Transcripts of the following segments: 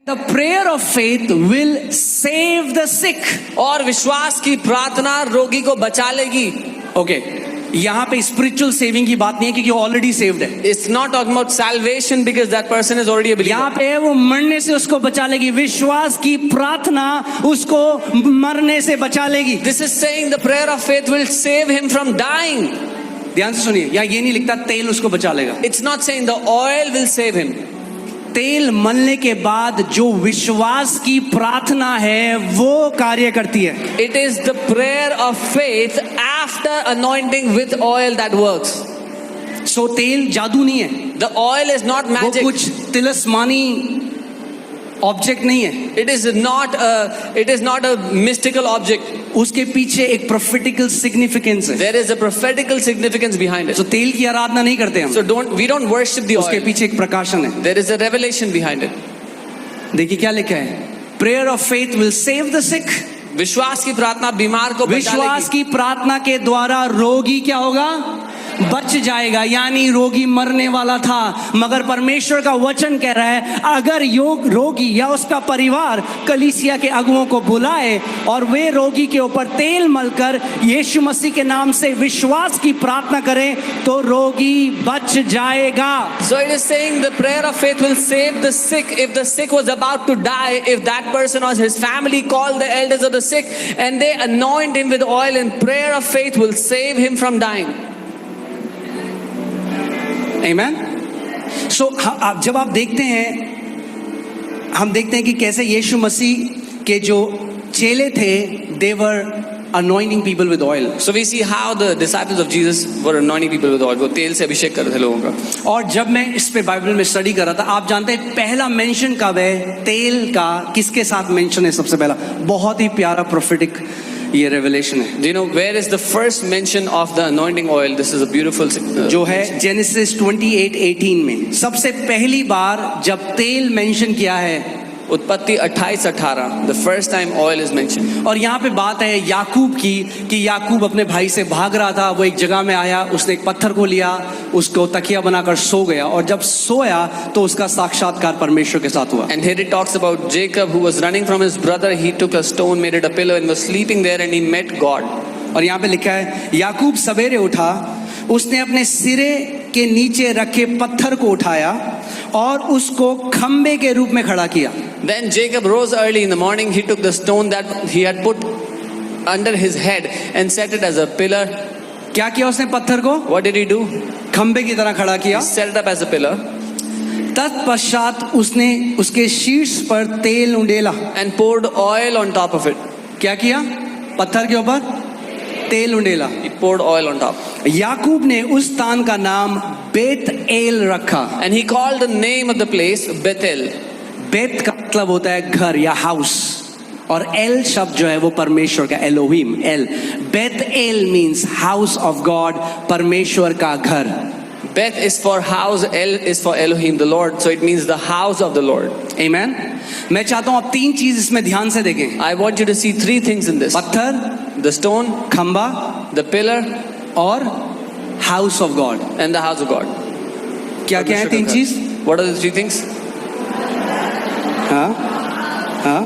The prayer of faith will save the sick. और विश्वास की प्रार्थना रोगी को बचा लेगी. Okay, यहाँ पे spiritual saving की बात नहीं है क्योंकि already saved है. It's not talking about salvation because that person is already a believer. यहाँ पे वो मरने से उसको बचा लेगी. विश्वास की प्रार्थना उसको मरने से बचा लेगी. This is saying the prayer of faith will save him from dying. ध्यान से सुनिए, यहाँ ये नहीं लिखता तेल उसको बचा लेगा. It's not saying the oil will save him. तेल मलने के बाद जो विश्वास की प्रार्थना है वो कार्य करती है. It is the prayer of faith after anointing with oil that works. सो तेल जादू नहीं है. The oil is not वो magic. कुछ तिलस्मानी ऑब्जेक्ट नहीं है. It is not a mystical object. उसके पीछे एक प्रोफेटिकल सिग्निफिकेंस है. There is a prophetical significance behind it. तो तेल की आराधना नहीं करते हम. So we don't worship the उसके oil. पीछे एक प्रकाशन है. There is a revelation behind it. देखिए क्या लिखा है. Prayer of faith will save the sick. विश्वास की प्रार्थना बीमार को बचा विश्वास लेगी. की प्रार्थना के द्वारा रोगी क्या होगा, बच जाएगा. यानी रोगी मरने वाला था मगर परमेश्वर का वचन कह रहा है अगर रोगी या उसका परिवार कलीसिया के अगुओं को बुलाए और वे रोगी के ऊपर तेल मलकर यीशु मसीह के नाम से विश्वास की प्रार्थना करें तो रोगी बच जाएगा. So it is saying the prayer of faith will save the sick. If the sick was about to die, if that person or his family called the elders of the sick and they anoint him with oil, and prayer of faith will save him from dying. Amen. So जब आप देखते हैं, हम देखते हैं कि कैसे यीशु मसीह के जो चेले थे they were anointing people with oil. So we see how the disciples of Jesus were anointing people with oil. वो तेल से अभिषेक कर रहे थे लोगों का. और जब मैं इस पे बाइबल में स्टडी कर रहा था, आप जानते हैं पहला मेंशन कब है तेल का, किसके साथ मेंशन है सबसे पहला. बहुत ही प्यारा प्रोफेटिक ये रेवलेशन है. Do you know where is the first mention of the anointing oil? This is a beautiful जो है जेनेसिस 28:18 में सबसे पहली बार जब तेल मेंशन किया है. उत्पत्ति 28:18. The first time oil is mentioned. और यहाँ पे बात है याकूब की कि याकूब अपने भाई से भाग रहा था. वो एक जगह में आया, उसने एक पत्थर को लिया, उसको तकिया बनाकर सो गया और जब सोया तो उसका साक्षात्कार परमेश्वर के साथ हुआ. And here it talks about Jacob who was running from his brother. He took a stone, made it a pillow and was sleeping there and he met God. और यहाँ पे लिखा है याकूब सवेरे उठा, उसने अपने सिरे के नीचे रखे पत्थर को उठाया और उसको खंबे के रूप में खड़ा किया. Then Jacob rose early in the morning. He took the stone that he had put under his head and set it as a pillar. क्या किया उसने पत्थर को? What did he do? खंबे की तरह खड़ा किया. He set it up as a pillar. तत्पश्चात उसने उसके शीर्ष पर तेल उंडेला. And poured oil on top of it. क्या किया? पत्थर के ऊपर तेल उंडेला. He poured oil on top. याकूब ने उस स्थान का नाम बेत एल रखा. And he called the name of the place Bethel. बेत का मतलब होता है घर या हाउस, और एल शब्द जो है वो परमेश्वर का, एलोहिम, एल. बेत L means house of God, परमेश्वर का घर. Beth is for house, El is for Elohim, the Lord. So it means the house of the Lord. Amen. मैं चाहता हूं आप तीन चीज इसमें ध्यान से देखें. I want you to see three things in this. पत्थर, The stone, खंबा the pillar, और house of God. and the house of God. क्या क्या है तीन चीज? What are the three things? हाँ हाँ.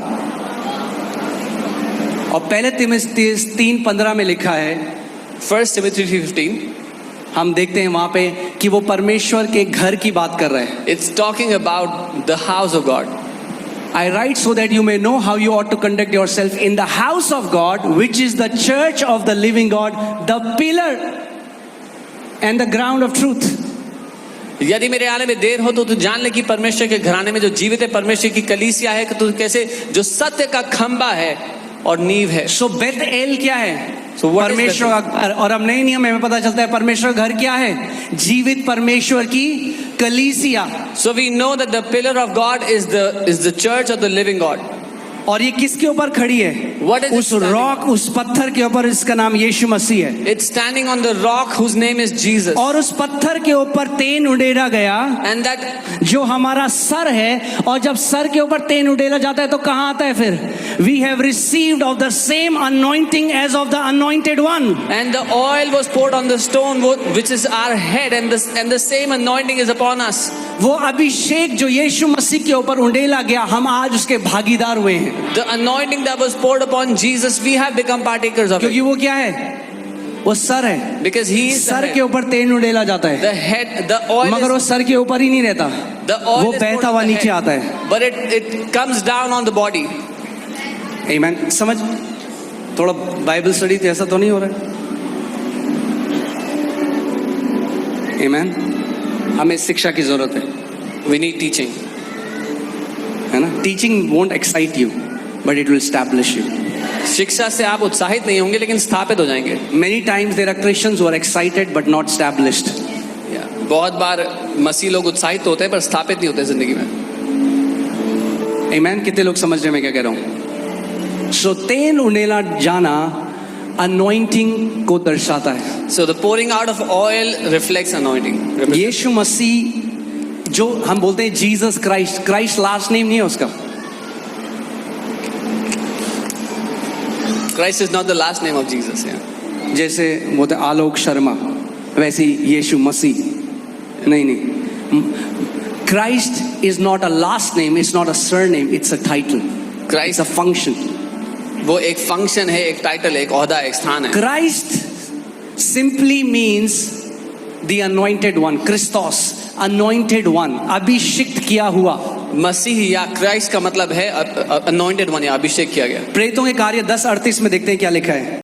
और पहले तिमोथी 3:15 में लिखा है, 1 Timothy 3:15. हम देखते हैं वहां पे कि वो परमेश्वर के घर की बात कर रहे हैं. It's talking about the house of God. I write so that you may know how you ought to conduct yourself in the house of God, which is the church of the living God, the pillar and the ground of truth. यदि मेरे आने में देर हो तो तू जान ले कि परमेश्वर के घराने में जो जीवित है परमेश्वर की कलीसिया है, कि तू कैसे जो सत्य का खंबा है और नींव है. So बेत एल क्या है? So what is परमेश्वर का घर. और अब नए नियम में पता चलता है परमेश्वर घर क्या है? जीवित परमेश्वर की कलीसिया. So we know that the pillar of God is the church of the living God. और ये किसके ऊपर खड़ी है? What is it उस standing? रॉक, उस पत्थर के ऊपर, इसका नाम यीशु मसीह है। It's standing on the rock whose name is Jesus. और उस पत्थर के ऊपर तेन उड़ेला गया And that जो हमारा सर है, और जब सर के ऊपर तेन उड़ेला जाता है तो कहाँ आता है फिर? We have received of the same anointing as of the anointed one. and the oil was poured on the stone which is our head, and the same anointing is upon us. वो अभिषेक जो यीशु मसीह के ऊपर उंडेला गया, हम आज उसके भागीदार हुए हैं। The anointing that was poured upon Jesus, we have become partakers of क्योंकि it. वो क्या है? वो सर है। Because he is the sir के head. ऊपर तेल उंडेला जाता है, The head, the oil मगर वो is, सर के ऊपर ही नहीं रहता, the oil वो is बहता poured हुआ on the नीचे head, आता है। but it comes down on the body. आमीन। समझ, थोड़ा बाइबल स्टडी ऐसा तो नहीं हो रहा है? आमीन। हमें शिक्षा की जरूरत है, We need teaching. है ना? Teaching won't excite you, but it will establish you. शिक्षा से आप उत्साहित नहीं होंगे लेकिन स्थापित हो जाएंगे। Many times there are Christians who are excited but not established. बहुत बार मसीह लोग उत्साहित तो होते हैं पर स्थापित नहीं होते जिंदगी में। आमीन। कितने लोग समझ रहे हैं मैं क्या कह रहा हूँ? सो तेल उंडेला जाना अनॉइंटिंग को दर्शाता है। So the pouring out of oil reflects anointing. यीशु मसीह, जो हम बोलते हैं Jesus Christ, Christ last name नहीं है उसका। Christ is not the last name of Jesus. Yeah. जैसे बोलते हैं आलोक शर्मा, वैसे ही यीशु मसीह नहीं, नहीं। Christ is not a last name, it's not a surname, it's a title, it's a function. वो एक फंक्शन है, एक टाइटल है, एक ओहदा, एक स्थान है। Christ simply means the anointed one, Christos, anointed one, अभिषिक्त किया हुआ। मसीह या क्राइस्ट का मतलब है अनॉइंटेड वन या अभिषेक किया गया। प्रेरितों के कार्य 10:38 में देखते हैं क्या लिखा है।